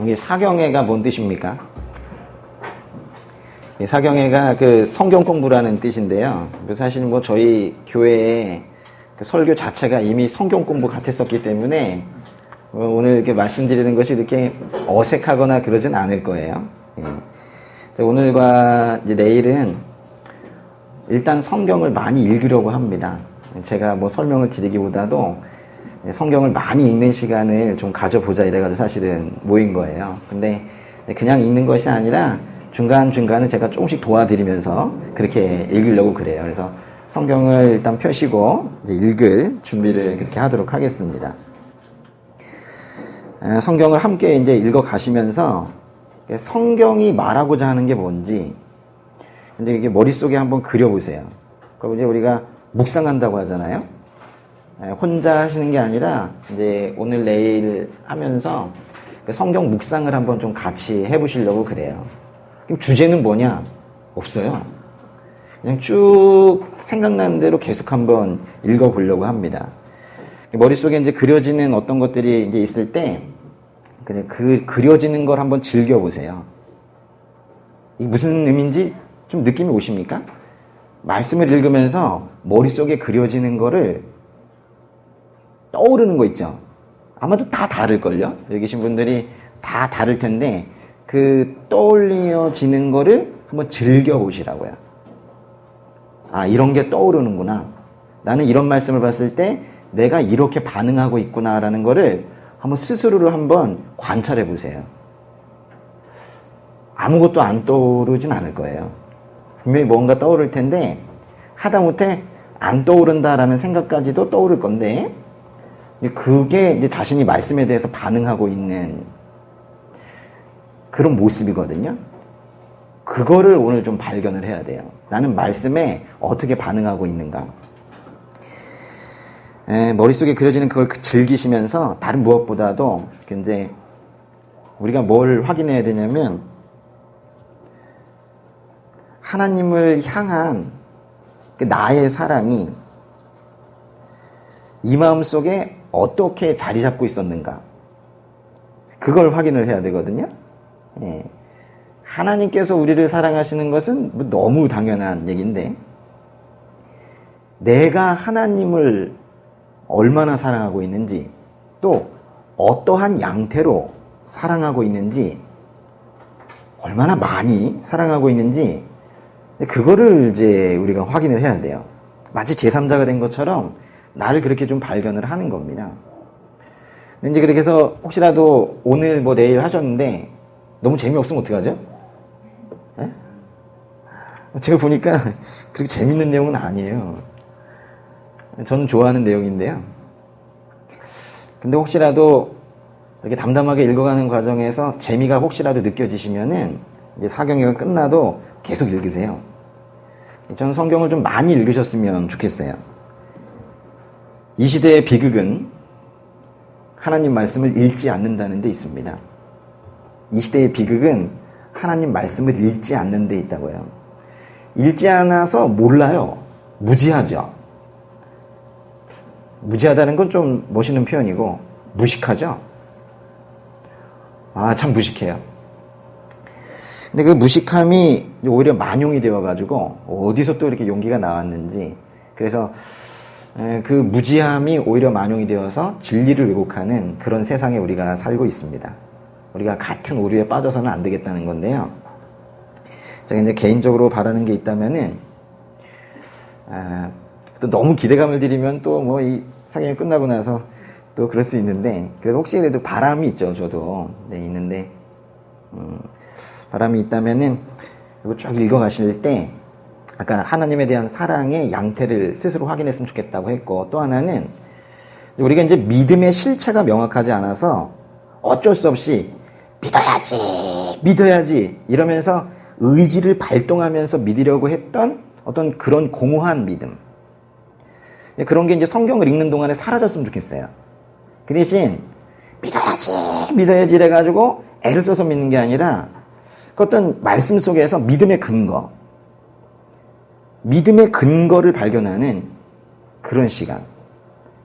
이게 사경회가 뭔 뜻입니까? 사경회가 그 성경 공부라는 뜻인데요. 사실 뭐 저희 교회의 그 설교 자체가 이미 성경 공부 같았었기 때문에 오늘 이렇게 말씀드리는 것이 이렇게 어색하거나 그러진 않을 거예요. 오늘과 이제 내일은 일단 성경을 많이 읽으려고 합니다. 제가 뭐 설명을 드리기보다도 성경을 많이 읽는 시간을 좀 가져보자 이래가지고 사실은 모인 거예요. 근데 그냥 읽는 것이 아니라 중간중간에 제가 조금씩 도와드리면서 그렇게 읽으려고 그래요. 그래서 성경을 일단 펴시고 이제 읽을 준비를 그렇게 하도록 하겠습니다. 성경을 함께 이제 읽어 가시면서 성경이 말하고자 하는 게 뭔지 이제 이게 머릿속에 한번 그려보세요. 그럼 이제 우리가 묵상한다고 하잖아요. 혼자 하시는 게 아니라 이제 오늘 내일 하면서 성경 묵상을 한번 좀 같이 해보시려고 그래요. 그럼 주제는 뭐냐? 없어요. 그냥 쭉 생각나는 대로 계속 한번 읽어보려고 합니다. 머릿속에 이제 그려지는 어떤 것들이 이제 있을 때, 그 그려지는 걸 한번 즐겨보세요. 이게 무슨 의미인지 좀 느낌이 오십니까? 말씀을 읽으면서 머릿속에 그려지는 거를 떠오르는 거 있죠? 아마도 다 다를걸요? 여기 계신 분들이 다 다를 텐데, 그 떠올려지는 거를 한번 즐겨보시라고요. 아, 이런 게 떠오르는구나. 나는 이런 말씀을 봤을 때 내가 이렇게 반응하고 있구나라는 거를 한번 스스로를 한번 관찰해 보세요. 아무것도 안 떠오르진 않을 거예요. 분명히 뭔가 떠오를 텐데 하다못해 안 떠오른다라는 생각까지도 떠오를 건데 그게 이제 자신이 말씀에 대해서 반응하고 있는 그런 모습이거든요. 그거를 오늘 좀 발견을 해야 돼요. 나는 말씀에 어떻게 반응하고 있는가. 머릿속에 그려지는 그걸 즐기시면서 다른 무엇보다도 이제 우리가 뭘 확인해야 되냐면 하나님을 향한 나의 사랑이 이 마음속에 어떻게 자리 잡고 있었는가. 그걸 확인을 해야 되거든요. 하나님께서 우리를 사랑하시는 것은 너무 당연한 얘기인데 내가 하나님을 얼마나 사랑하고 있는지 또 어떠한 양태로 사랑하고 있는지 얼마나 많이 사랑하고 있는지 그거를 이제 우리가 확인을 해야 돼요. 마치 제3자가 된 것처럼 나를 그렇게 좀 발견을 하는 겁니다. 근데 이제 그렇게 해서 혹시라도 오늘 뭐 내일 하셨는데 너무 재미없으면 어떡하죠? 네? 제가 보니까 그렇게 재밌는 내용은 아니에요. 저는 좋아하는 내용인데요. 근데 혹시라도 이렇게 담담하게 읽어가는 과정에서 재미가 혹시라도 느껴지시면은 이제 사경회가 끝나도 계속 읽으세요. 저는 성경을 좀 많이 읽으셨으면 좋겠어요. 이 시대의 비극은 하나님 말씀을 읽지 않는다는 데 있습니다. 이 시대의 비극은 하나님 말씀을 읽지 않는 데 있다고요. 읽지 않아서 몰라요. 무지하죠. 무지하다는 건 좀 멋있는 표현이고 무식하죠. 아, 참 무식해요. 근데 그 무식함이 오히려 만용이 되어가지고 어디서 또 이렇게 용기가 나왔는지 그래서 그 무지함이 오히려 만용이 되어서 진리를 왜곡하는 그런 세상에 우리가 살고 있습니다. 우리가 같은 오류에 빠져서는 안 되겠다는 건데요. 제가 이제 개인적으로 바라는 게 있다면은, 또 너무 기대감을 드리면 또 뭐 이 상영이 끝나고 나서 또 그럴 수 있는데, 그래도 혹시라도 바람이 있죠, 저도. 네, 있는데, 바람이 있다면은, 이거 쭉 읽어가실 때, 아까 하나님에 대한 사랑의 양태를 스스로 확인했으면 좋겠다고 했고, 또 하나는, 우리가 이제 믿음의 실체가 명확하지 않아서 어쩔 수 없이 믿어야지 이러면서 의지를 발동하면서 믿으려고 했던 어떤 그런 공허한 믿음, 그런 게 이제 성경을 읽는 동안에 사라졌으면 좋겠어요. 그 대신 믿어야지 이래가지고 애를 써서 믿는 게 아니라 그 어떤 말씀 속에서 믿음의 근거를 발견하는 그런 시간.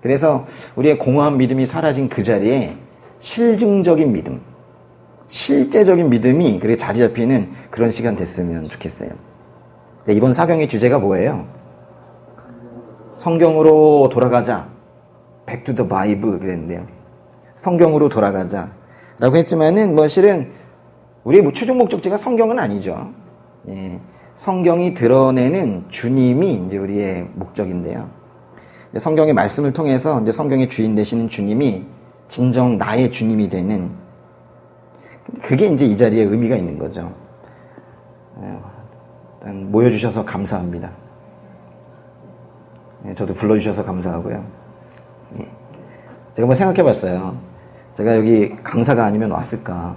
그래서 우리의 공허한 믿음이 사라진 그 자리에 실증적인 믿음, 실제적인 믿음이 그렇게 자리 잡히는 그런 시간 됐으면 좋겠어요. 이번 사경의 주제가 뭐예요? 성경으로 돌아가자. Back to the Bible 그랬는데요. 성경으로 돌아가자 라고 했지만은 뭐 실은 우리의 뭐 최종 목적지가 성경은 아니죠. 예, 성경이 드러내는 주님이 이제 우리의 목적인데요. 성경의 말씀을 통해서 이제 성경의 주인 되시는 주님이 진정 나의 주님이 되는, 그게 이제 이 자리에 의미가 있는 거죠. 일단 모여주셔서 감사합니다. 저도 불러주셔서 감사하고요. 제가 한번 생각해 봤어요. 제가 여기 강사가 아니면 왔을까?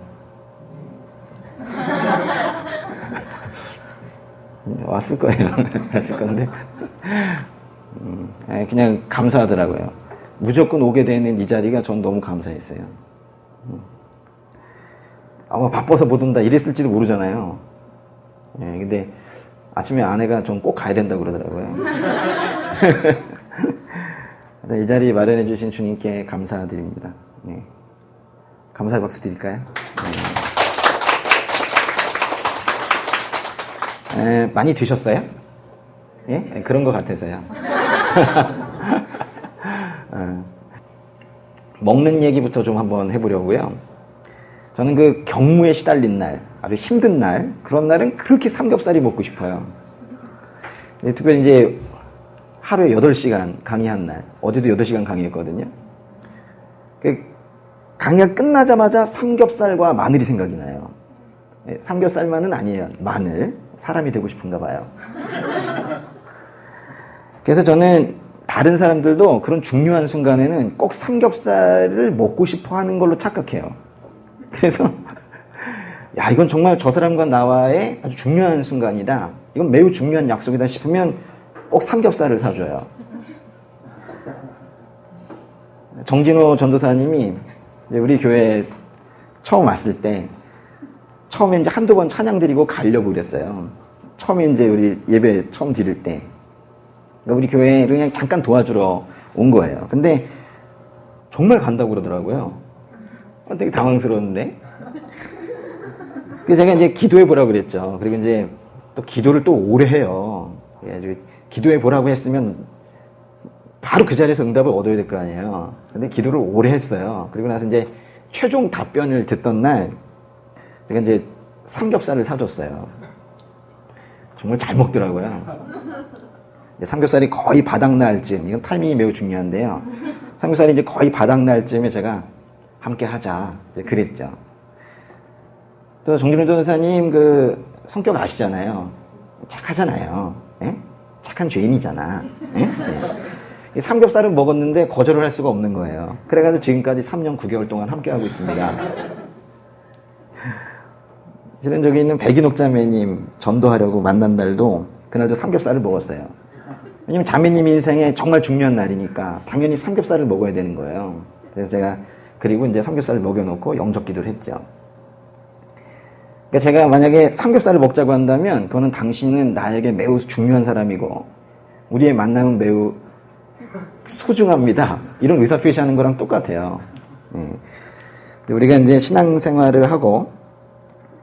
왔을 거예요. 왔을 건데. 그냥 감사하더라고요. 무조건 오게 되는 이 자리가 전 너무 감사했어요. 아마 바빠서 못 온다 이랬을지도 모르잖아요. 근데 아침에 아내가 좀 꼭 가야 된다고 그러더라고요. 이 자리 마련해 주신 주님께 감사드립니다. 감사의 박수 드릴까요? 많이 드셨어요? 예? 그런 것 같아서요. 먹는 얘기부터 좀 한번 해보려고요. 저는 그 경무에 시달린 날, 아주 힘든 날, 그런 날은 그렇게 삼겹살이 먹고 싶어요. 특별히 이제 하루에 8시간 강의한 날, 어제도 8시간 강의했거든요. 강의가 끝나자마자 삼겹살과 마늘이 생각이 나요. 삼겹살만은 아니에요. 마늘. 사람이 되고 싶은가 봐요. 그래서 저는 다른 사람들도 그런 중요한 순간에는 꼭 삼겹살을 먹고 싶어 하는 걸로 착각해요. 그래서 야, 이건 정말 저 사람과 나와의 아주 중요한 순간이다. 이건 매우 중요한 약속이다 싶으면 꼭 삼겹살을 사줘요. 정진호 전도사님이 우리 교회에 처음 왔을 때 처음에 이제 한두 번 찬양 드리고 가려고 그랬어요. 처음에 이제 우리 예배 처음 드릴 때. 그러니까 우리 교회에 그냥 잠깐 도와주러 온 거예요. 근데 정말 간다고 그러더라고요. 되게 당황스러웠는데. 그래서 제가 이제 기도해 보라고 그랬죠. 그리고 이제 또 기도를 또 오래 해요. 그래가지고 기도해 보라고 했으면 바로 그 자리에서 응답을 얻어야 될 거 아니에요. 근데 기도를 오래 했어요. 그리고 나서 이제 최종 답변을 듣던 날 제가 이제 삼겹살을 사줬어요. 정말 잘 먹더라고요. 삼겹살이 거의 바닥날 즈음, 이건 타이밍이 매우 중요한데요. 삼겹살이 이제 거의 바닥날 즈음에 제가 함께 하자 그랬죠. 또 정진호 전도사님 그 성격 아시잖아요. 착하잖아요. 예? 착한 죄인이잖아. 예? 예. 삼겹살을 먹었는데 거절을 할 수가 없는 거예요. 그래가지고 지금까지 3년 9개월 동안 함께하고 있습니다. 실은 저기 있는 백인옥 자매님 전도하려고 만난 날도 그날도 삼겹살을 먹었어요. 왜냐면 자매님 인생에 정말 중요한 날이니까 당연히 삼겹살을 먹어야 되는 거예요. 그래서 제가 그리고 이제 삼겹살을 먹여놓고 영접 기도를 했죠. 그러니까 제가 만약에 삼겹살을 먹자고 한다면 그거는 당신은 나에게 매우 중요한 사람이고 우리의 만남은 매우 소중합니다. 이런 의사표시하는 거랑 똑같아요. 우리가 이제 신앙생활을 하고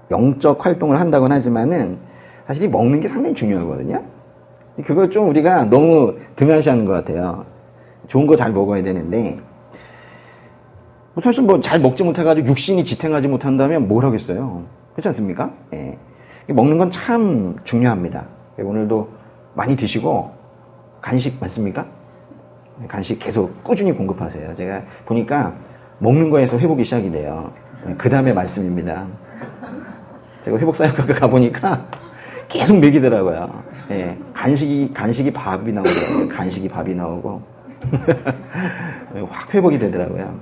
영적 활동을 한다고는 하지만은 사실 이 먹는 게 상당히 중요하거든요. 그걸 좀 우리가 너무 등한시하는 것 같아요. 좋은 거 잘 먹어야 되는데 사실 뭐 잘 먹지 못해가지고 육신이 지탱하지 못한다면 뭘 하겠어요. 그렇지 않습니까? 예. 먹는 건 참 중요합니다. 오늘도 많이 드시고 간식 많습니까? 간식 계속 꾸준히 공급하세요. 제가 보니까 먹는 거에서 회복이 시작이 돼요. 그 다음에 말씀입니다. 제가 회복사역학과 가보니까 계속 먹이더라고요. 예, 간식이 밥이 나오더라고요. 간식이 밥이 나오고. 확 회복이 되더라고요.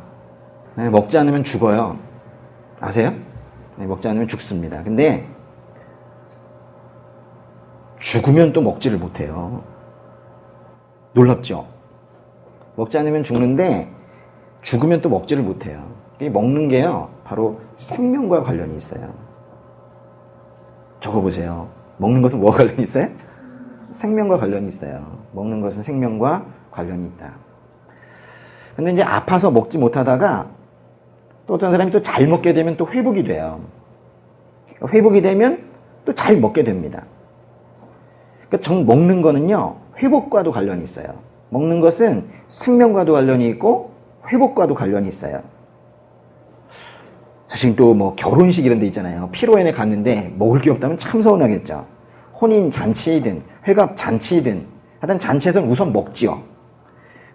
네, 먹지 않으면 죽어요. 아세요? 네, 먹지 않으면 죽습니다. 근데 죽으면 또 먹지를 못해요. 놀랍죠? 먹지 않으면 죽는데 죽으면 또 먹지를 못해요. 먹는 게요, 바로 생명과 관련이 있어요. 적어보세요. 먹는 것은 뭐와 관련이 있어요? 생명과 관련이 있어요. 먹는 것은 생명과 관련이 있다. 근데 이제 아파서 먹지 못하다가 또 어떤 사람이 또 잘 먹게 되면 또 회복이 돼요. 회복이 되면 또 잘 먹게 됩니다. 그러니까 먹는 거는요, 회복과도 관련이 있어요. 먹는 것은 생명과도 관련이 있고 회복과도 관련이 있어요. 사실 또 뭐 결혼식 이런 데 있잖아요. 피로연에 갔는데 먹을 게 없다면 참 서운하겠죠. 혼인 잔치이든 회갑 잔치이든 하여튼 잔치에서는 우선 먹지요.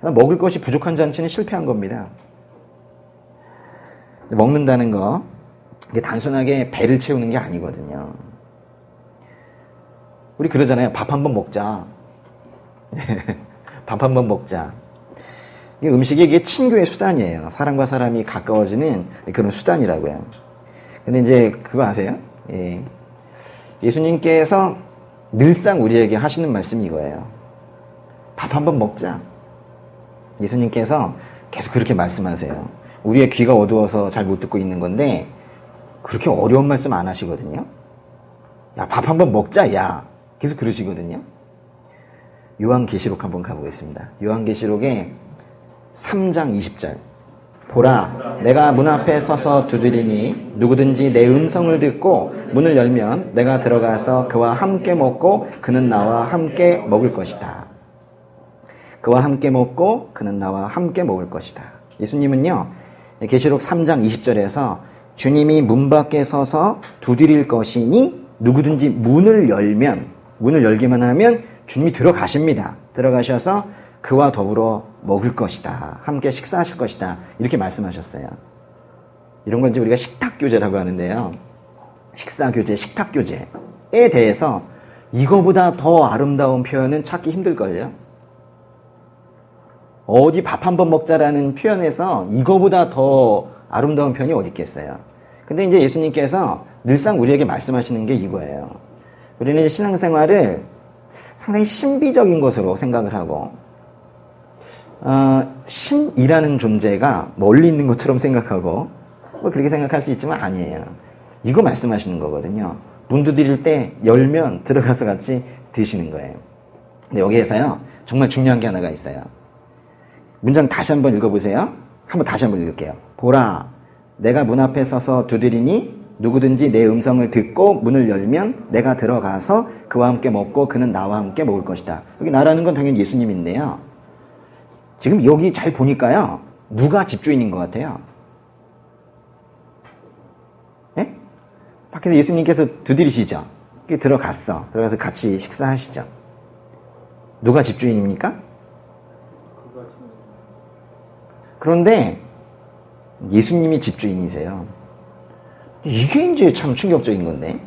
먹을 것이 부족한 잔치는 실패한 겁니다. 먹는다는 거, 이게 단순하게 배를 채우는 게 아니거든요. 우리 그러잖아요. 밥 한번 먹자. 밥 한번 먹자. 음식이 이게 친교의 수단이에요. 사람과 사람이 가까워지는 그런 수단이라고요. 근데 이제 그거 아세요? 예. 예수님께서 늘상 우리에게 하시는 말씀이 이거예요. 밥 한번 먹자. 예수님께서 계속 그렇게 말씀하세요. 우리의 귀가 어두워서 잘 못 듣고 있는 건데 그렇게 어려운 말씀 안 하시거든요. 야, 밥 한번 먹자, 야. 계속 그러시거든요. 요한계시록 한번 가보겠습니다. 요한계시록에 3장 20절. 보라, 내가 문 앞에 서서 두드리니 누구든지 내 음성을 듣고 문을 열면 내가 들어가서 그와 함께 먹고 그는 나와 함께 먹을 것이다. 그와 함께 먹고 그는 나와 함께 먹을 것이다. 예수님은요, 계시록 3장 20절에서 주님이 문 밖에 서서 두드릴 것이니 누구든지 문을 열기만 하면 주님이 들어가십니다. 들어가셔서 그와 더불어 먹을 것이다. 함께 식사하실 것이다. 이렇게 말씀하셨어요. 이런 걸 이제 우리가 식탁교제라고 하는데요. 식사교제, 식탁교제에 대해서 이거보다 더 아름다운 표현은 찾기 힘들걸요. 어디 밥 한번 먹자라는 표현에서 이거보다 더 아름다운 표현이 어디 있겠어요. 근데 이제 예수님께서 늘상 우리에게 말씀하시는 게 이거예요. 우리는 이제 신앙생활을 상당히 신비적인 것으로 생각을 하고 신이라는 존재가 멀리 있는 것처럼 생각하고 뭐 그렇게 생각할 수 있지만 아니에요. 이거 말씀하시는 거거든요. 문 두드릴 때 열면 들어가서 같이 드시는 거예요. 근데 여기에서요, 정말 중요한 게 하나가 있어요. 문장 다시 한번 읽어보세요. 다시 한번 읽을게요. 보라, 내가 문 앞에 서서 두드리니 누구든지 내 음성을 듣고 문을 열면 내가 들어가서 그와 함께 먹고 그는 나와 함께 먹을 것이다. 여기 나라는 건 당연히 예수님인데요. 지금 여기 잘 보니까요, 누가 집주인인 것 같아요? 예? 밖에서 예수님께서 두드리시죠. 들어가서 같이 식사하시죠. 누가 집주인입니까? 그런데 예수님이 집주인이세요. 이게 이제 참 충격적인 건데,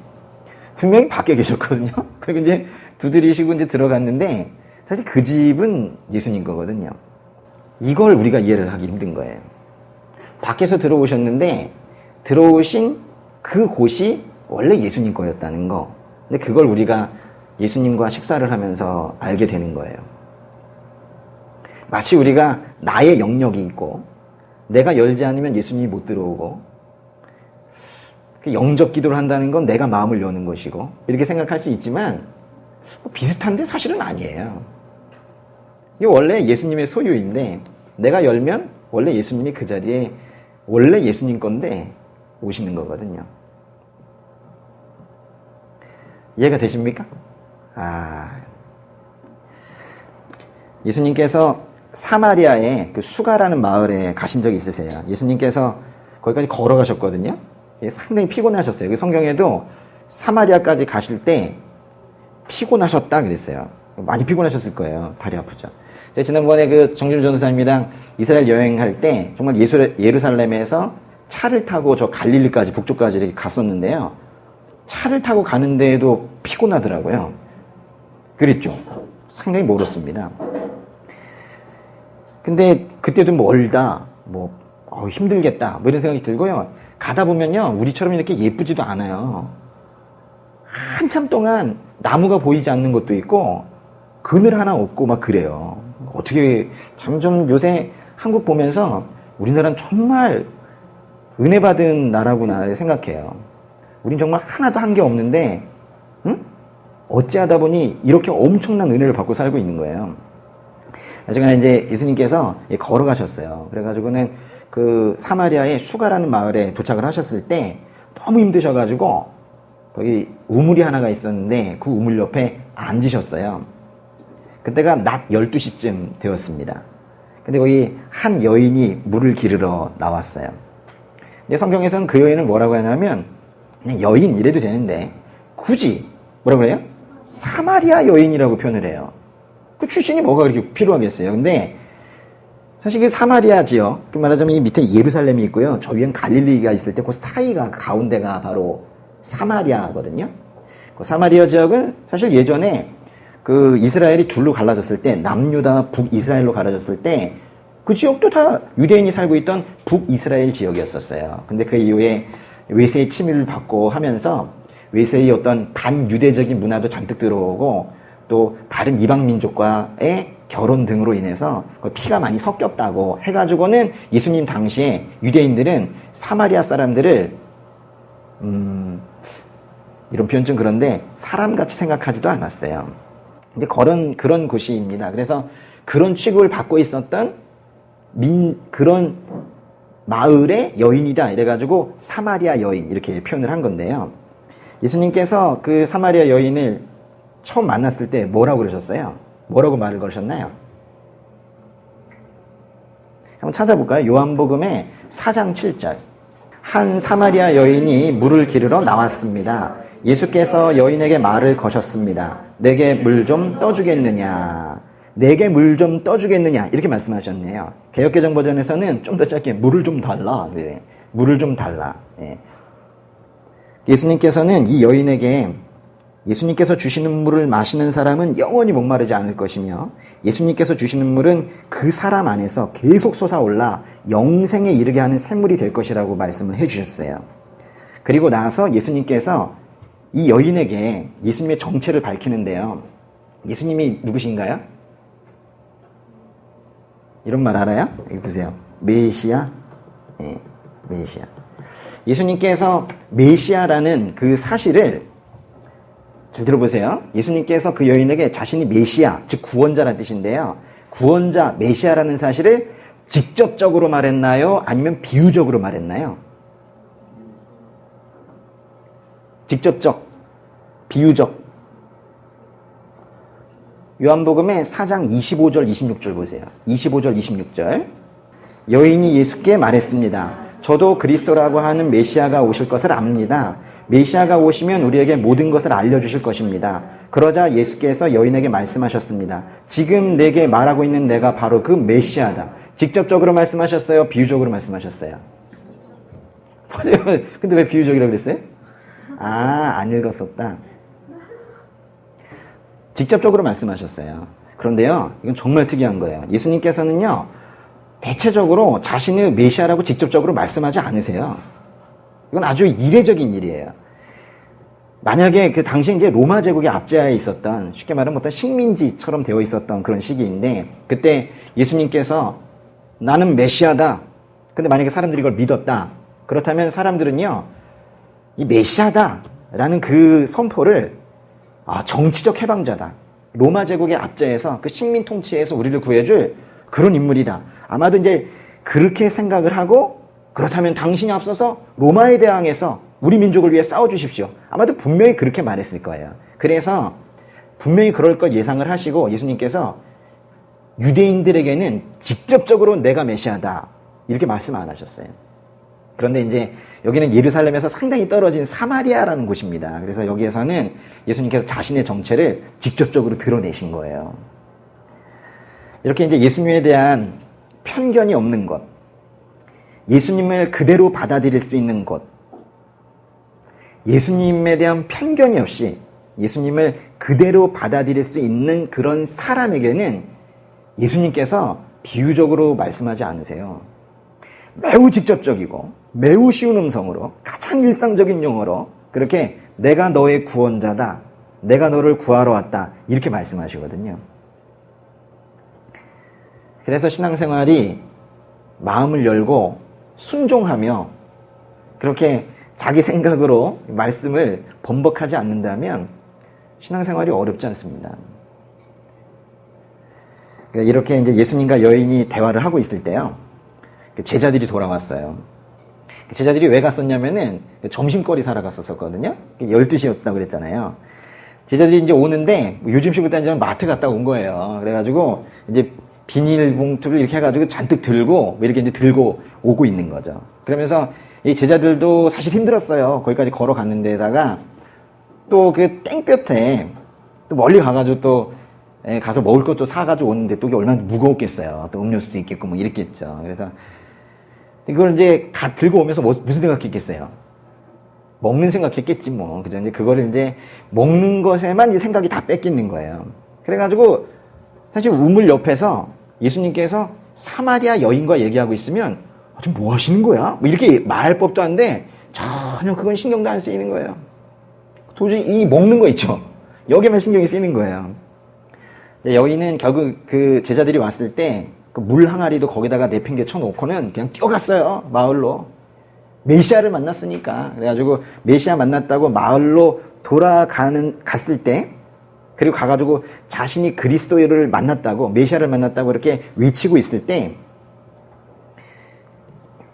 분명히 밖에 계셨거든요. 그리고 이제 두드리시고 이제 들어갔는데 사실 그 집은 예수님 거거든요. 이걸 우리가 이해를 하기 힘든 거예요. 밖에서 들어오셨는데 들어오신 그 곳이 원래 예수님 거였다는 거. 근데 그걸 우리가 예수님과 식사를 하면서 알게 되는 거예요. 마치 우리가 나의 영역이 있고 내가 열지 않으면 예수님이 못 들어오고 영접 기도를 한다는 건 내가 마음을 여는 것이고 이렇게 생각할 수 있지만 비슷한데 사실은 아니에요. 이게 원래 예수님의 소유인데 내가 열면 원래 예수님이 그 자리에 원래 예수님 건데 오시는 거거든요. 이해가 되십니까? 예수님께서 사마리아의 그 수가라는 마을에 가신 적이 있으세요. 예수님께서 거기까지 걸어가셨거든요. 상당히 피곤하셨어요. 성경에도 사마리아까지 가실 때 피곤하셨다 그랬어요. 많이 피곤하셨을 거예요. 다리 아프죠. 지난번에 그 정준우 전도사님이랑 이스라엘 여행할 때 정말 예루살렘에서 차를 타고 저 갈릴리까지 북쪽까지 이렇게 갔었는데요. 차를 타고 가는데도 피곤하더라고요. 그랬죠. 상당히 멀었습니다. 근데 그때도 멀다, 힘들겠다, 이런 생각이 들고요. 가다 보면요, 우리처럼 이렇게 예쁘지도 않아요. 한참 동안 나무가 보이지 않는 것도 있고, 그늘 하나 없고 막 그래요. 어떻게, 좀 요새 한국 보면서 우리나라는 정말 은혜 받은 나라구나 생각해요. 우린 정말 하나도 한 게 없는데, 어찌하다 보니 이렇게 엄청난 은혜를 받고 살고 있는 거예요. 나중에 이제 예수님께서 걸어가셨어요. 그래가지고는 그 사마리아의 수가라는 마을에 도착을 하셨을 때 너무 힘드셔가지고 거기 우물이 하나가 있었는데 그 우물 옆에 앉으셨어요. 그때가 낮 12시쯤 되었습니다. 근데 거기 한 여인이 물을 기르러 나왔어요. 근데 성경에서는 그 여인을 뭐라고 하냐면 그냥 여인 이래도 되는데 굳이 뭐라고 그래요? 사마리아 여인이라고 표현을 해요. 그 출신이 뭐가 그렇게 필요하겠어요. 근데 사실 그 사마리아 지역, 말하자면 이 밑에 예루살렘이 있고요. 저 위엔 갈릴리가 있을 때 그 사이가 가운데가 바로 사마리아거든요. 그 사마리아 지역은 사실 예전에 그 이스라엘이 둘로 갈라졌을 때 남유다 북이스라엘로 갈라졌을 때 그 지역도 다 유대인이 살고 있던 북이스라엘 지역이었었어요. 근데 그 이후에 외세의 침입을 받고 하면서 외세의 어떤 반유대적인 문화도 잔뜩 들어오고 또 다른 이방 민족과의 결혼 등으로 인해서 피가 많이 섞였다고 해가지고는 예수님 당시에 유대인들은 사마리아 사람들을 이런 표현 좀 그런데 사람같이 생각하지도 않았어요. 이제 그런 곳입니다. 그래서 그런 취급을 받고 있었던 그런 마을의 여인이다 이래가지고 사마리아 여인 이렇게 표현을 한 건데요. 예수님께서 그 사마리아 여인을 처음 만났을 때 뭐라고 그러셨어요? 뭐라고 말을 걸으셨나요? 한번 찾아볼까요? 요한복음의 4장 7절. 한 사마리아 여인이 물을 기르러 나왔습니다. 예수께서 여인에게 말을 거셨습니다. 내게 물 좀 떠주겠느냐? 내게 물 좀 떠주겠느냐? 이렇게 말씀하셨네요. 개역개정 버전에서는 좀 더 짧게 물을 좀 달라. 네. 물을 좀 달라. 네. 예수님께서는 이 여인에게 예수님께서 주시는 물을 마시는 사람은 영원히 목마르지 않을 것이며 예수님께서 주시는 물은 그 사람 안에서 계속 솟아올라 영생에 이르게 하는 샘물이 될 것이라고 말씀을 해주셨어요. 그리고 나서 예수님께서 이 여인에게 예수님의 정체를 밝히는데요. 예수님이 누구신가요? 이런 말 알아요? 여기 보세요. 메시아. 네, 메시아. 예수님께서 메시아라는 그 사실을 잘 들어보세요. 예수님께서 그 여인에게 자신이 메시아, 즉 구원자라는 뜻인데요. 구원자, 메시아라는 사실을 직접적으로 말했나요? 아니면 비유적으로 말했나요? 직접적, 비유적. 요한복음의 4장 25절, 26절 보세요. 25절, 26절. 여인이 예수께 말했습니다. 저도 그리스도라고 하는 메시아가 오실 것을 압니다. 메시아가 오시면 우리에게 모든 것을 알려주실 것입니다. 그러자 예수께서 여인에게 말씀하셨습니다. 지금 내게 말하고 있는 내가 바로 그 메시아다. 직접적으로 말씀하셨어요? 비유적으로 말씀하셨어요? 근데 왜 비유적이라고 그랬어요? 안 읽었었다. 직접적으로 말씀하셨어요. 그런데요, 이건 정말 특이한 거예요. 예수님께서는요, 대체적으로 자신을 메시아라고 직접적으로 말씀하지 않으세요. 이건 아주 이례적인 일이에요. 만약에 그 당시에 이제 로마 제국의 압제하에 있었던, 쉽게 말하면 어떤 식민지처럼 되어 있었던 그런 시기인데, 그때 예수님께서 나는 메시아다. 근데 만약에 사람들이 이걸 믿었다. 그렇다면 사람들은요, 이 메시아다. 라는 그 선포를 정치적 해방자다. 로마 제국의 압제에서 그 식민 통치에서 우리를 구해줄 그런 인물이다. 아마도 이제 그렇게 생각을 하고 그렇다면 당신이 앞서서 로마에 대항해서 우리 민족을 위해 싸워주십시오. 아마도 분명히 그렇게 말했을 거예요. 그래서 분명히 그럴 걸 예상을 하시고 예수님께서 유대인들에게는 직접적으로 내가 메시아다. 이렇게 말씀 안 하셨어요. 그런데 이제 여기는 예루살렘에서 상당히 떨어진 사마리아라는 곳입니다. 그래서 여기에서는 예수님께서 자신의 정체를 직접적으로 드러내신 거예요. 이렇게 이제 예수님에 대한 편견이 없는 것, 예수님을 그대로 받아들일 수 있는 것, 예수님에 대한 편견이 없이 예수님을 그대로 받아들일 수 있는 그런 사람에게는 예수님께서 비유적으로 말씀하지 않으세요. 매우 직접적이고 매우 쉬운 음성으로 가장 일상적인 용어로 그렇게 내가 너의 구원자다. 내가 너를 구하러 왔다. 이렇게 말씀하시거든요. 그래서 신앙생활이 마음을 열고 순종하며 그렇게 자기 생각으로 말씀을 번복하지 않는다면 신앙생활이 어렵지 않습니다. 그러니까 이렇게 이제 예수님과 여인이 대화를 하고 있을 때요. 제자들이 돌아왔어요. 제자들이 왜 갔었냐면은 점심거리 사러 갔었거든요. 12시였다고 그랬잖아요. 제자들이 이제 오는데 요즘식으로 따지면 마트 갔다 온 거예요. 그래가지고 이제 비닐봉투를 이렇게 해가지고 잔뜩 들고 이렇게 이제 들고 오고 있는 거죠. 그러면서 이 제자들도 사실 힘들었어요. 거기까지 걸어갔는 데다가 또 그 땡볕에 또 멀리 가가지고 또 가서 먹을 것도 사가지고 오는데 또 이게 얼마나 무거웠겠어요. 또 음료수도 있겠고 뭐 이랬겠죠. 그래서 이걸 이제 들고 오면서 무슨 생각했겠어요? 먹는 생각했겠지 뭐. 그죠? 이제 그거를 이제 먹는 것에만 이제 생각이 다 뺏기는 거예요. 그래가지고 사실 우물 옆에서 예수님께서 사마리아 여인과 얘기하고 있으면 지금 뭐 하시는 거야? 뭐 이렇게 말할 법도 한데 전혀 그건 신경도 안 쓰이는 거예요. 도저히 이 먹는 거 있죠? 여기에만 신경이 쓰이는 거예요. 여인은 결국 그 제자들이 왔을 때 그 물 항아리도 거기다가 내팽개 쳐놓고는 그냥 뛰어갔어요. 마을로. 메시아를 만났으니까. 그래가지고 메시아 만났다고 마을로 갔을 때, 그리고 가가지고 자신이 그리스도를 만났다고, 메시아를 만났다고 이렇게 외치고 있을 때,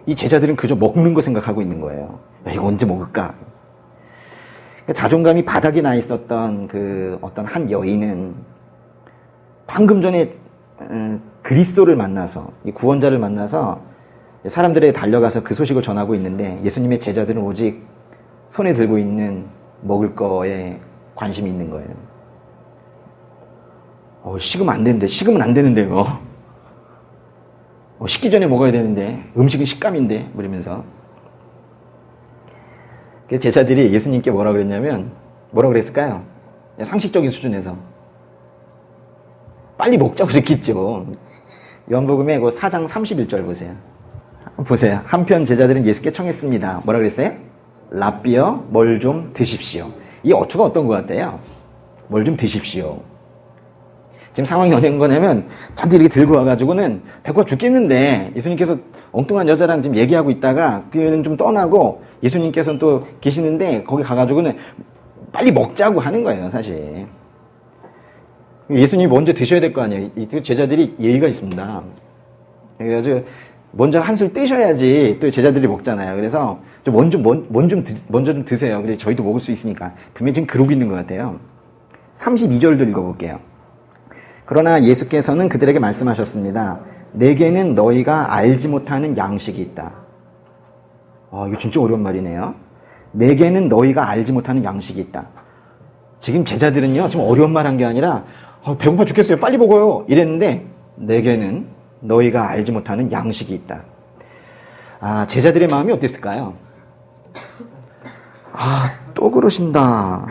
이 제자들은 그저 먹는 거 생각하고 있는 거예요. 야, 이거 언제 먹을까? 자존감이 바닥에 나 있었던 그 어떤 한 여인은 방금 전에 그리스도를 만나서, 이 구원자를 만나서 사람들에게 달려가서 그 소식을 전하고 있는데 예수님의 제자들은 오직 손에 들고 있는 먹을 거에 관심이 있는 거예요. 식으면 안 되는데, 식으면 안 되는데, 이거. 식기 전에 먹어야 되는데, 음식은 식감인데, 이러면서. 제자들이 예수님께 뭐라 그랬냐면, 뭐라 그랬을까요? 상식적인 수준에서. 빨리 먹자고 그랬겠죠. 요한복음의 그 4장 31절 보세요. 보세요. 한편 제자들은 예수께 청했습니다. 뭐라 그랬어요? 랍비여, 뭘 좀 드십시오. 이 어투가 어떤 것 같아요? 뭘 좀 드십시오. 지금 상황이 어떤 거냐면 잔뜩 이렇게 들고 와가지고는 배고파 죽겠는데 예수님께서 엉뚱한 여자랑 지금 얘기하고 있다가 그는 좀 떠나고 예수님께서는 또 계시는데 거기 가가지고는 빨리 먹자고 하는 거예요, 사실. 예수님이 먼저 드셔야 될 거 아니에요. 이 제자들이 예의가 있습니다. 그래가지고 먼저 한술 뜨셔야지 또 제자들이 먹잖아요. 그래서 먼저 좀 드세요. 그래 저희도 먹을 수 있으니까. 분명히 지금 그러고 있는 것 같아요. 32절도 읽어볼게요. 그러나 예수께서는 그들에게 말씀하셨습니다. 내게는 너희가 알지 못하는 양식이 있다. 이거 진짜 어려운 말이네요. 내게는 너희가 알지 못하는 양식이 있다. 지금 제자들은요, 지금 어려운 말 한 게 아니라 배고파 죽겠어요. 빨리 먹어요. 이랬는데 내게는 너희가 알지 못하는 양식이 있다. 제자들의 마음이 어땠을까요? 또 그러신다.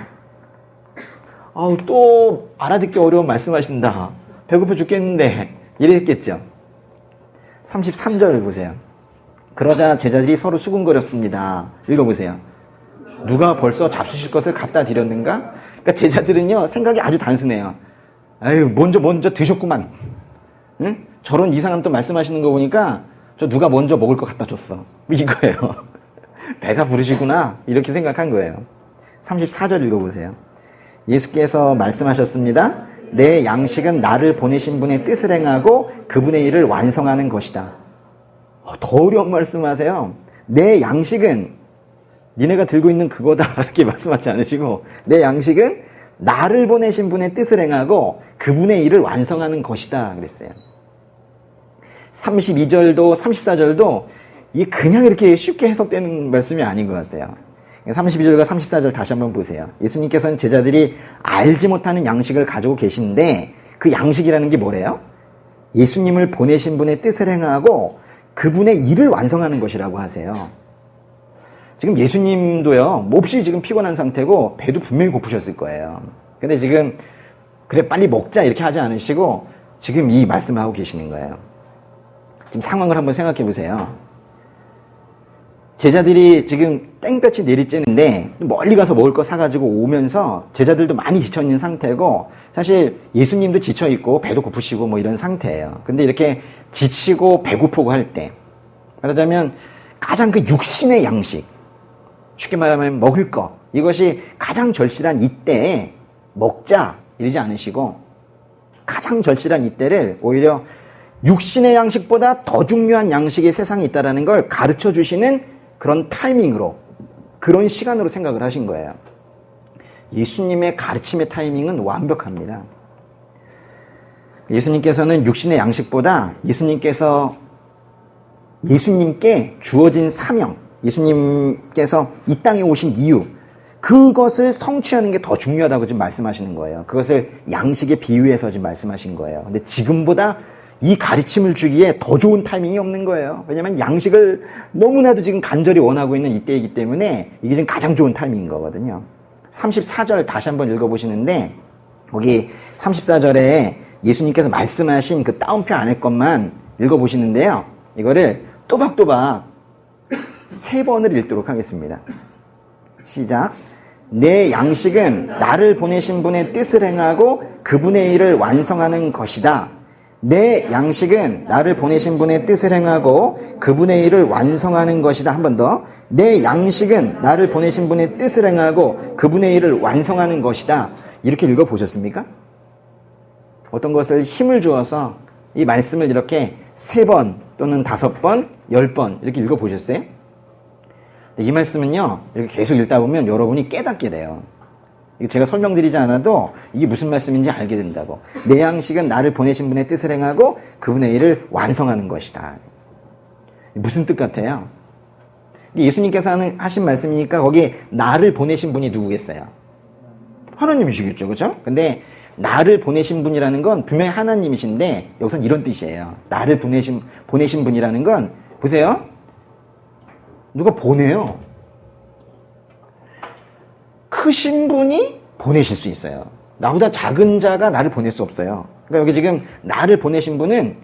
또 알아듣기 어려운 말씀하신다. 배고파 죽겠는데 이랬겠죠. 33절 보세요. 그러자 제자들이 서로 수군거렸습니다. 읽어보세요. 누가 벌써 잡수실 것을 갖다 드렸는가? 그러니까 제자들은요, 생각이 아주 단순해요. 먼저 드셨구만. 응? 저런 이상한 또 말씀하시는 거 보니까 저 누가 먼저 먹을 거 갖다 줬어. 이거예요. 배가 부르시구나. 이렇게 생각한 거예요. 34절 읽어보세요. 예수께서 말씀하셨습니다. 내 양식은 나를 보내신 분의 뜻을 행하고 그분의 일을 완성하는 것이다. 더 어려운 말씀하세요. 내 양식은 니네가 들고 있는 그거다 이렇게 말씀하지 않으시고 내 양식은 나를 보내신 분의 뜻을 행하고 그분의 일을 완성하는 것이다 그랬어요. 32절도 34절도 이게 그냥 이렇게 쉽게 해석되는 말씀이 아닌 것 같아요. 32절과 34절 다시 한번 보세요. 예수님께서는 제자들이 알지 못하는 양식을 가지고 계신데 그 양식이라는 게 뭐래요? 예수님을 보내신 분의 뜻을 행하고 그분의 일을 완성하는 것이라고 하세요. 지금 예수님도요, 몹시 지금 피곤한 상태고 배도 분명히 고프셨을 거예요. 근데 지금 그래 빨리 먹자 이렇게 하지 않으시고 지금 이 말씀을 하고 계시는 거예요. 지금 상황을 한번 생각해 보세요. 제자들이 지금 땡볕이 내리쬐는데 멀리 가서 먹을 거 사가지고 오면서 제자들도 많이 지쳐있는 상태고 사실 예수님도 지쳐있고 배도 고프시고 뭐 이런 상태예요. 근데 이렇게 지치고 배고프고 할 때 말하자면 가장 그 육신의 양식, 쉽게 말하면 먹을 거, 이것이 가장 절실한 이때에 먹자 이러지 않으시고 가장 절실한 이때를 오히려 육신의 양식보다 더 중요한 양식이 세상에 있다는 걸 가르쳐 주시는 그런 타이밍으로, 그런 시간으로 생각을 하신 거예요. 예수님의 가르침의 타이밍은 완벽합니다. 예수님께서는 육신의 양식보다 예수님께 주어진 사명, 예수님께서 이 땅에 오신 이유, 그것을 성취하는 게 더 중요하다고 지금 말씀하시는 거예요. 그것을 양식에 비유해서 지금 말씀하신 거예요. 근데 지금보다 이 가르침을 주기에 더 좋은 타이밍이 없는 거예요. 왜냐하면 양식을 너무나도 지금 간절히 원하고 있는 이때이기 때문에 이게 지금 가장 좋은 타이밍인 거거든요. 34절 다시 한번 읽어보시는데, 거기 34절에 예수님께서 말씀하신 그 따옴표 안에 것만 읽어보시는데요. 이거를 또박또박 3번을 읽도록 하겠습니다. 시작. 내 양식은 나를 보내신 분의 뜻을 행하고 그분의 일을 완성하는 것이다. 내 양식은 나를 보내신 분의 뜻을 행하고 그분의 일을 완성하는 것이다. 한 번 더. 내 양식은 나를 보내신 분의 뜻을 행하고 그분의 일을 완성하는 것이다. 이렇게 읽어보셨습니까? 어떤 것을 힘을 주어서 이 말씀을 이렇게 3번 또는 5번, 10번 이렇게 읽어보셨어요? 이 말씀은요, 이렇게 계속 읽다 보면 여러분이 깨닫게 돼요. 제가 설명드리지 않아도 이게 무슨 말씀인지 알게 된다고. 내 양식은 나를 보내신 분의 뜻을 행하고 그분의 일을 완성하는 것이다. 무슨 뜻 같아요? 예수님께서 하신 말씀이니까 거기에 나를 보내신 분이 누구겠어요? 하나님이시겠죠, 그렇죠? 근데 나를 보내신 분이라는 건 분명히 하나님이신데 여기서는 이런 뜻이에요. 나를 보내신 분이라는 건 보세요. 누가 보내요. 크신 분이 보내실 수 있어요. 나보다 작은 자가 나를 보낼 수 없어요. 그러니까 여기 지금 나를 보내신 분은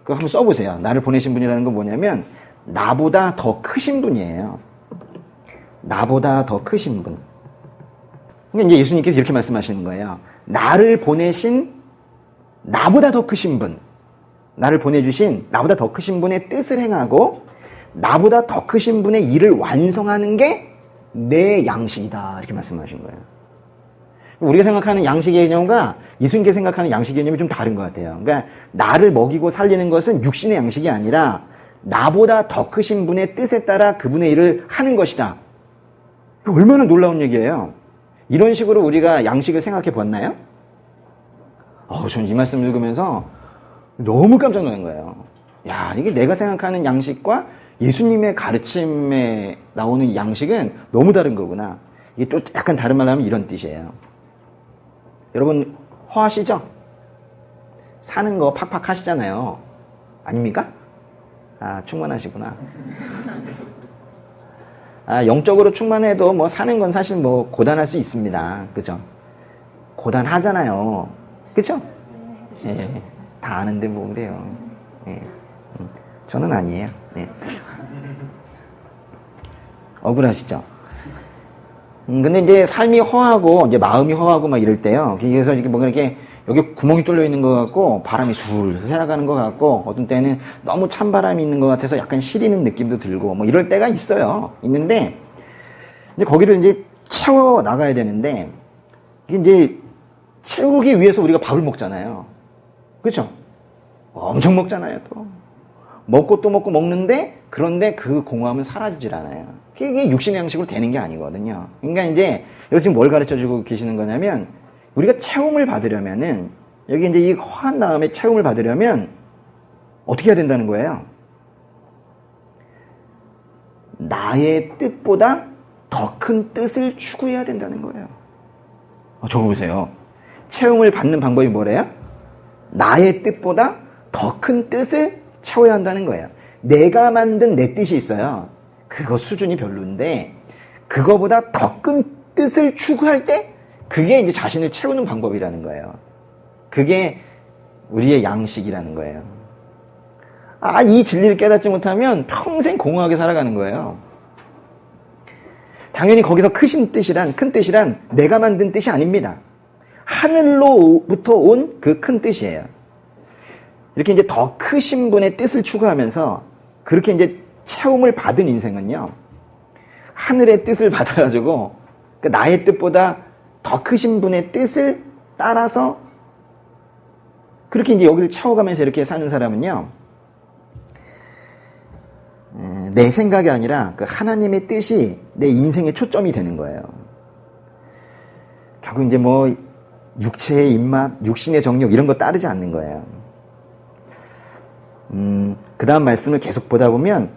그거 한번 써보세요. 나를 보내신 분이라는 건 뭐냐면 나보다 더 크신 분이에요. 나보다 더 크신 분. 그러니까 이제 예수님께서 이렇게 말씀하시는 거예요. 나를 보내신 나보다 더 크신 분, 나를 보내주신 나보다 더 크신 분의 뜻을 행하고 나보다 더 크신 분의 일을 완성하는 게 내 양식이다. 이렇게 말씀하신 거예요. 우리가 생각하는 양식의 개념과 예수님께서 생각하는 양식의 개념이 좀 다른 것 같아요. 그러니까 나를 먹이고 살리는 것은 육신의 양식이 아니라 나보다 더 크신 분의 뜻에 따라 그분의 일을 하는 것이다. 얼마나 놀라운 얘기예요. 이런 식으로 우리가 양식을 생각해 봤나요? 저는 이 말씀 읽으면서 너무 깜짝 놀란 거예요. 야, 이게 내가 생각하는 양식과 예수님의 가르침에 나오는 양식은 너무 다른 거구나. 이게 또 약간 다른 말로 하면 이런 뜻이에요. 여러분, 허하시죠? 사는 거 팍팍 하시잖아요. 아닙니까? 충만하시구나. 영적으로 충만해도 뭐 사는 건 사실 뭐 고단할 수 있습니다. 그죠? 고단하잖아요. 그죠? 예, 다 아는데 뭐 그래요. 예. 저는 아니에요. 네. 억울하시죠? 근데 이제 삶이 허하고, 이제 마음이 허하고 막 이럴 때요. 그래서 이렇게 뭔가 이렇게 여기 구멍이 뚫려 있는 것 같고, 바람이 술술 새나가는 것 같고, 어떤 때는 너무 찬바람이 있는 것 같아서 약간 시리는 느낌도 들고, 뭐 이럴 때가 있어요. 있는데, 이제 거기를 이제 채워 나가야 되는데, 이게 이제 채우기 위해서 우리가 밥을 먹잖아요. 그렇죠? 엄청 먹잖아요, 또. 먹고 또 먹고 먹는데, 그런데 그 공허함은 사라지질 않아요. 이게 육신의 양식으로 되는 게 아니거든요. 그러니까 이제 여기 지금 뭘 가르쳐 주고 계시는 거냐면, 우리가 체험을 받으려면은, 여기 이제 이 허한 다음에 체험을 받으려면 어떻게 해야 된다는 거예요? 나의 뜻보다 더 큰 뜻을 추구해야 된다는 거예요. 적어보세요. 체험을 받는 방법이 뭐래요? 나의 뜻보다 더 큰 뜻을 채워야 한다는 거예요. 내가 만든 내 뜻이 있어요. 그거 수준이 별론데 그거보다 더 큰 뜻을 추구할 때 그게 이제 자신을 채우는 방법이라는 거예요. 그게 우리의 양식이라는 거예요. 이 진리를 깨닫지 못하면 평생 공허하게 살아가는 거예요. 당연히 거기서 큰 뜻이란 내가 만든 뜻이 아닙니다. 하늘로부터 온 그 큰 뜻이에요. 이렇게 이제 더 크신 분의 뜻을 추구하면서 그렇게 이제 체험을 받은 인생은요, 하늘의 뜻을 받아가지고 나의 뜻보다 더 크신 분의 뜻을 따라서 그렇게 이제 여기를 채워가면서 이렇게 사는 사람은요, 내 생각이 아니라 그 하나님의 뜻이 내 인생의 초점이 되는 거예요. 결국 이제 뭐 육체의 입맛, 육신의 정욕 이런 거 따르지 않는 거예요. 그 다음 말씀을 계속 보다 보면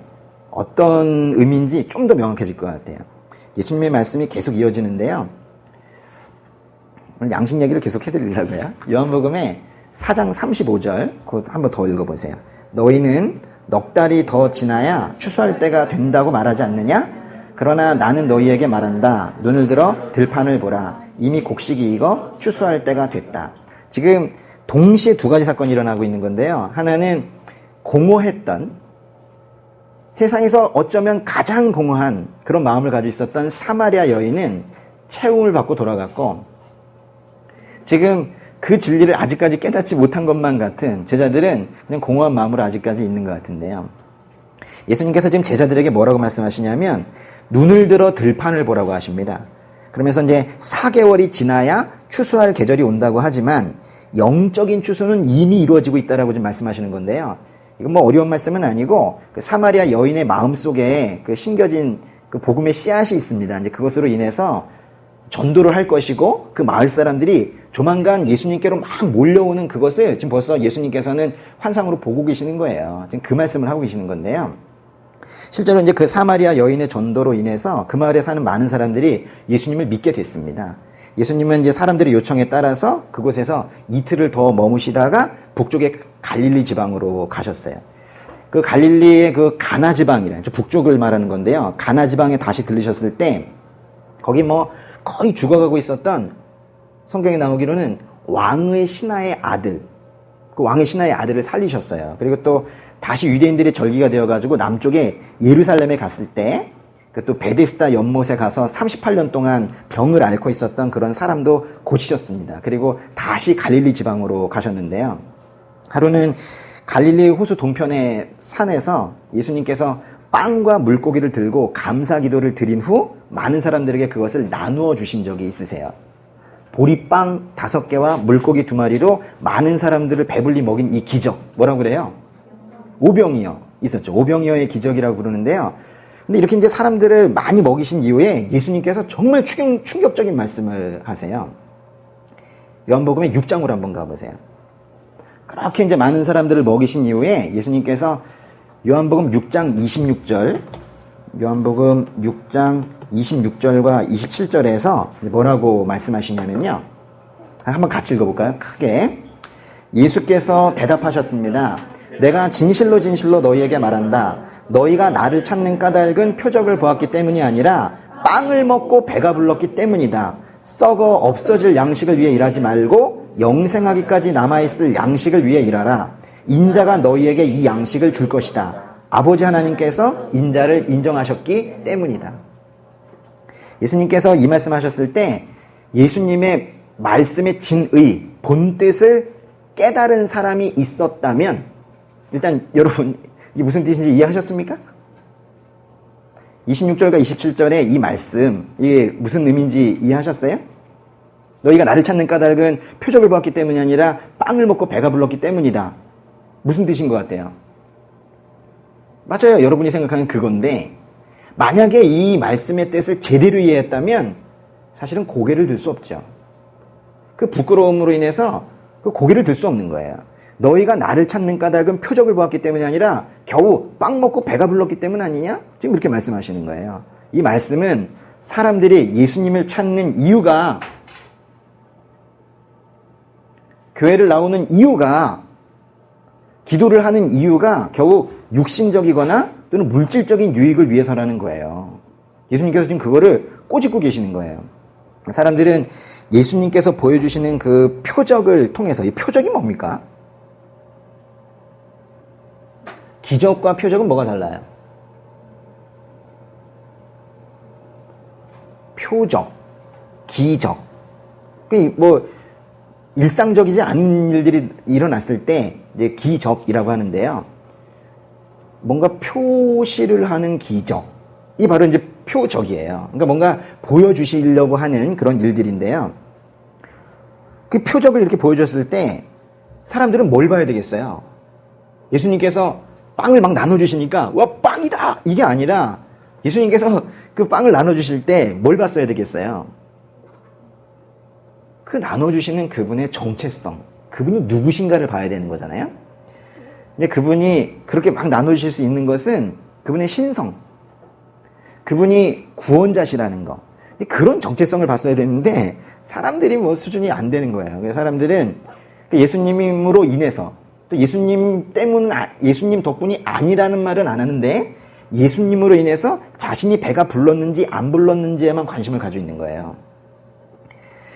어떤 의미인지 좀 더 명확해질 것 같아요. 예수님의 말씀이 계속 이어지는데요. 오늘 양식 얘기를 계속 해드리려고요. 요한복음의 4장 35절 곧 한번 더 읽어보세요. 너희는 넉 달이 더 지나야 추수할 때가 된다고 말하지 않느냐? 그러나 나는 너희에게 말한다. 눈을 들어 들판을 보라. 이미 곡식이 익어 추수할 때가 됐다. 지금 동시에 두 가지 사건이 일어나고 있는 건데요. 하나는 공허했던, 세상에서 어쩌면 가장 공허한 그런 마음을 가지고 있었던 사마리아 여인은 채움을 받고 돌아갔고, 지금 그 진리를 아직까지 깨닫지 못한 것만 같은 제자들은 그냥 공허한 마음으로 아직까지 있는 것 같은데요. 예수님께서 지금 제자들에게 뭐라고 말씀하시냐면 눈을 들어 들판을 보라고 하십니다. 그러면서 이제 4개월이 지나야 추수할 계절이 온다고 하지만 영적인 추수는 이미 이루어지고 있다라고 지금 말씀하시는 건데요. 이건 뭐 어려운 말씀은 아니고 그 사마리아 여인의 마음속에 그 심겨진 그 복음의 씨앗이 있습니다. 이제 그것으로 인해서 전도를 할 것이고 그 마을 사람들이 조만간 예수님께로 막 몰려오는 그것을 지금 벌써 예수님께서는 환상으로 보고 계시는 거예요. 지금 그 말씀을 하고 계시는 건데요. 실제로 이제 그 사마리아 여인의 전도로 인해서 그 마을에 사는 많은 사람들이 예수님을 믿게 됐습니다. 예수님은 이제 사람들의 요청에 따라서 그곳에서 이틀을 더 머무시다가 북쪽의 갈릴리 지방으로 가셨어요. 그 갈릴리의 그 가나 지방이라는 북쪽을 말하는 건데요. 가나 지방에 다시 들르셨을 때 거기 뭐 거의 죽어가고 있었던, 성경에 나오기로는 왕의 신하의 아들, 그 왕의 신하의 아들을 살리셨어요. 그리고 또 다시 유대인들의 절기가 되어가지고 남쪽에 예루살렘에 갔을 때 그 또 베데스다 연못에 가서 38년 동안 병을 앓고 있었던 그런 사람도 고치셨습니다. 그리고 다시 갈릴리 지방으로 가셨는데요. 하루는 갈릴리 호수 동편의 산에서 예수님께서 빵과 물고기를 들고 감사 기도를 드린 후 많은 사람들에게 그것을 나누어 주신 적이 있으세요. 보리빵 5개와 물고기 2마리로 많은 사람들을 배불리 먹인 이 기적, 뭐라고 그래요? 오병이어 있었죠. 오병이어의 기적이라고 부르는데요. 근데 이렇게 이제 사람들을 많이 먹이신 이후에 예수님께서 정말 충격적인 말씀을 하세요. 요한복음의 6장으로 한번 가보세요. 그렇게 이제 많은 사람들을 먹이신 이후에 예수님께서 요한복음 6장 26절, 요한복음 6장 26절과 27절에서 뭐라고 말씀하시냐면요. 한번 같이 읽어볼까요? 크게. 예수께서 대답하셨습니다. 내가 진실로 진실로 너희에게 말한다. 너희가 나를 찾는 까닭은 표적을 보았기 때문이 아니라 빵을 먹고 배가 불렀기 때문이다. 썩어 없어질 양식을 위해 일하지 말고 영생하기까지 남아있을 양식을 위해 일하라. 인자가 너희에게 이 양식을 줄 것이다. 아버지 하나님께서 인자를 인정하셨기 때문이다. 예수님께서 이 말씀하셨을 때 예수님의 말씀의 진의, 본뜻을 깨달은 사람이 있었다면, 일단 여러분 이게 무슨 뜻인지 이해하셨습니까? 26절과 27절의 이 말씀, 이게 무슨 의미인지 이해하셨어요? 너희가 나를 찾는 까닭은 표적을 보았기 때문이 아니라 빵을 먹고 배가 불렀기 때문이다. 무슨 뜻인 것 같아요? 맞아요. 여러분이 생각하는 그건데, 만약에 이 말씀의 뜻을 제대로 이해했다면 사실은 고개를 들 수 없죠. 그 부끄러움으로 인해서 그 고개를 들 수 없는 거예요. 너희가 나를 찾는 까닭은 표적을 보았기 때문이 아니라 겨우 빵 먹고 배가 불렀기 때문 아니냐? 지금 이렇게 말씀하시는 거예요. 이 말씀은 사람들이 예수님을 찾는 이유가, 교회를 나오는 이유가, 기도를 하는 이유가 겨우 육신적이거나 또는 물질적인 유익을 위해서라는 거예요. 예수님께서 지금 그거를 꼬집고 계시는 거예요. 사람들은 예수님께서 보여주시는 그 표적을 통해서, 이 표적이 뭡니까? 기적과 표적은 뭐가 달라요? 표적, 기적. 뭐 일상적이지 않은 일들이 일어났을 때 이제 기적이라고 하는데요. 뭔가 표시를 하는 기적. 이 바로 이제 표적이에요. 그러니까 뭔가 보여주시려고 하는 그런 일들인데요. 그 표적을 이렇게 보여줬을 때 사람들은 뭘 봐야 되겠어요? 예수님께서 빵을 막 나눠주시니까 와 빵이다! 이게 아니라 예수님께서 그 빵을 나눠주실 때 뭘 봤어야 되겠어요? 그 나눠주시는 그분의 정체성, 그분이 누구신가를 봐야 되는 거잖아요. 근데 그분이 그렇게 막 나눠주실 수 있는 것은 그분의 신성, 그분이 구원자시라는 거, 그런 정체성을 봤어야 되는데 사람들이 뭐 수준이 안 되는 거예요. 그래서 사람들은 예수님으로 인해서 또 예수님 때문은 예수님 덕분이 아니라는 말은 안 하는데 예수님으로 인해서 자신이 배가 불렀는지 안 불렀는지에만 관심을 가지고 있는 거예요.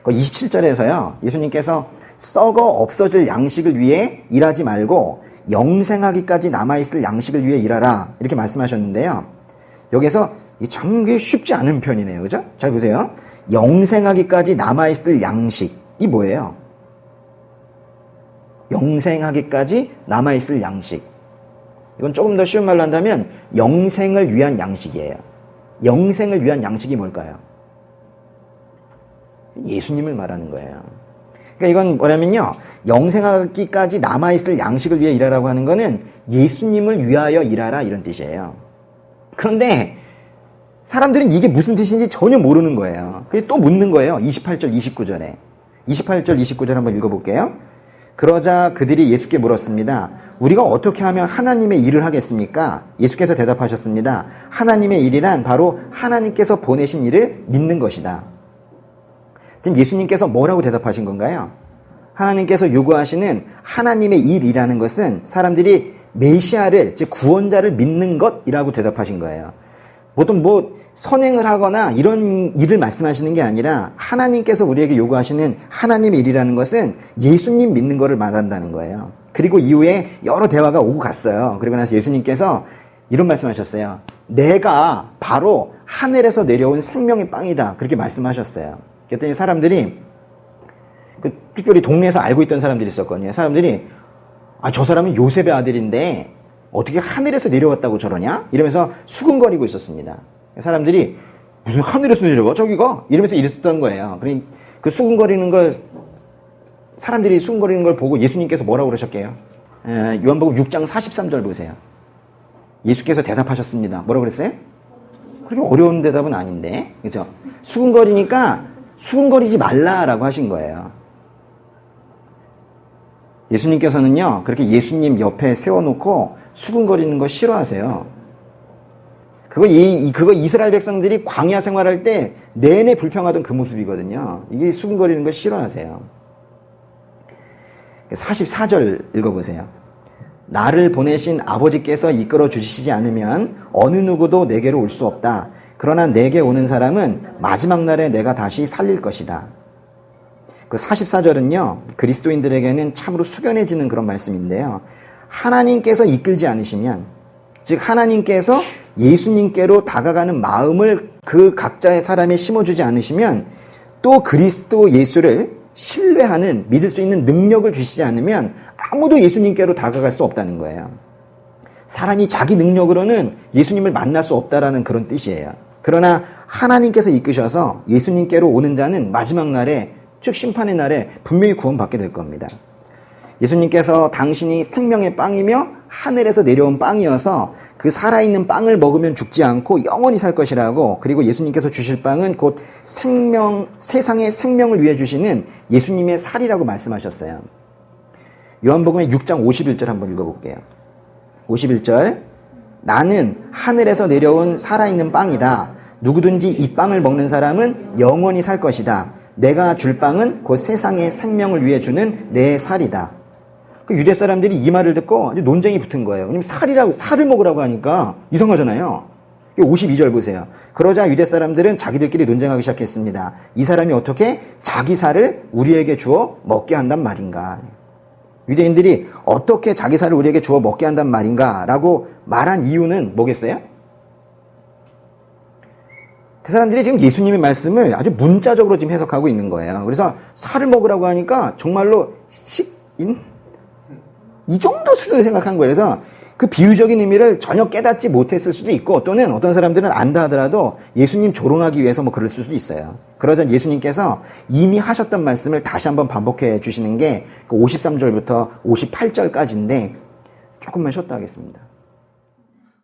27절에서요. 예수님께서 썩어 없어질 양식을 위해 일하지 말고 영생하기까지 남아있을 양식을 위해 일하라 이렇게 말씀하셨는데요. 여기서 참 쉽지 않은 편이네요. 그죠? 잘 보세요. 영생하기까지 남아있을 양식이 뭐예요? 영생하기까지 남아있을 양식. 이건 조금 더 쉬운 말로 한다면 영생을 위한 양식이에요. 영생을 위한 양식이 뭘까요? 예수님을 말하는 거예요. 그러니까 이건 뭐냐면요. 영생하기까지 남아있을 양식을 위해 일하라고 하는 거는 예수님을 위하여 일하라 이런 뜻이에요. 그런데 사람들은 이게 무슨 뜻인지 전혀 모르는 거예요. 그래서 또 묻는 거예요. 28절, 29절에. 28절, 29절 한번 읽어볼게요. 그러자 그들이 예수께 물었습니다. 우리가 어떻게 하면 하나님의 일을 하겠습니까? 예수께서 대답하셨습니다. 하나님의 일이란 바로 하나님께서 보내신 일을 믿는 것이다. 지금 예수님께서 뭐라고 대답하신 건가요? 하나님께서 요구하시는 하나님의 일이라는 것은 사람들이 메시아를, 즉 구원자를 믿는 것이라고 대답하신 거예요. 보통 선행을 하거나 이런 일을 말씀하시는 게 아니라 하나님께서 우리에게 요구하시는 하나님의 일이라는 것은 예수님 믿는 것을 말한다는 거예요. 그리고 이후에 여러 대화가 오고 갔어요. 그리고 나서 예수님께서 이런 말씀하셨어요. 내가 바로 하늘에서 내려온 생명의 빵이다. 그렇게 말씀하셨어요. 그랬더니 사람들이 특별히 동네에서 알고 있던 사람들이 있었거든요. 사람들이 저 사람은 요셉의 아들인데 어떻게 하늘에서 내려왔다고 저러냐? 이러면서 수군거리고 있었습니다. 사람들이 무슨 하늘에서 내려가? 저기가? 이러면서 이랬었던 거예요. 그 수군거리는 걸 사람들이 수군거리는 걸 보고 예수님께서 뭐라고 그러셨게요? 요한복음 6장 43절 보세요. 예수께서 대답하셨습니다. 뭐라고 그랬어요? 그렇게 어려운 대답은 아닌데. 그렇죠? 수군거리니까 수군거리지 말라라고 하신 거예요. 예수님께서는요, 그렇게 예수님 옆에 세워놓고 수군거리는 거 싫어하세요. 그거 이스라엘 백성들이 광야 생활할 때 내내 불평하던 그 모습이거든요. 이게 수군거리는 거 싫어하세요. 44절 읽어보세요. 나를 보내신 아버지께서 이끌어 주시지 않으면 어느 누구도 내게로 올 수 없다. 그러나 내게 오는 사람은 마지막 날에 내가 다시 살릴 것이다. 그 44절은요, 그리스도인들에게는 참으로 숙연해지는 그런 말씀인데요. 하나님께서 이끌지 않으시면, 즉 하나님께서 예수님께로 다가가는 마음을 그 각자의 사람에 심어주지 않으시면, 또 그리스도 예수를 신뢰하는, 믿을 수 있는 능력을 주시지 않으면 아무도 예수님께로 다가갈 수 없다는 거예요. 사람이 자기 능력으로는 예수님을 만날 수 없다라는 그런 뜻이에요. 그러나 하나님께서 이끄셔서 예수님께로 오는 자는 마지막 날에, 즉 심판의 날에 분명히 구원받게 될 겁니다. 예수님께서 당신이 생명의 빵이며 하늘에서 내려온 빵이어서 그 살아있는 빵을 먹으면 죽지 않고 영원히 살 것이라고, 그리고 예수님께서 주실 빵은 곧 세상의 생명을 위해 주시는 예수님의 살이라고 말씀하셨어요. 요한복음의 6장 51절 한번 읽어볼게요. 51절. 나는 하늘에서 내려온 살아있는 빵이다. 누구든지 이 빵을 먹는 사람은 영원히 살 것이다. 내가 줄 빵은 곧 세상의 생명을 위해 주는 내 살이다. 유대 사람들이 이 말을 듣고 아주 논쟁이 붙은 거예요. 왜냐면 살을 먹으라고 하니까 이상하잖아요. 52절 보세요. 그러자 유대 사람들은 자기들끼리 논쟁하기 시작했습니다. 이 사람이 어떻게 자기 살을 우리에게 주어 먹게 한단 말인가? 유대인들이 어떻게 자기 살을 우리에게 주어 먹게 한단 말인가? 라고 말한 이유는 뭐겠어요? 그 사람들이 지금 예수님의 말씀을 아주 문자적으로 지금 해석하고 있는 거예요. 그래서 살을 먹으라고 하니까 정말로 이 정도 수준을 생각한 거예요. 그래서 그 비유적인 의미를 전혀 깨닫지 못했을 수도 있고, 또는 어떤 사람들은 안다 하더라도 예수님 조롱하기 위해서 뭐 그럴 수도 있어요. 그러자 예수님께서 이미 하셨던 말씀을 다시 한번 반복해 주시는 게 그 53절부터 58절까지인데 조금만 쉬었다 하겠습니다.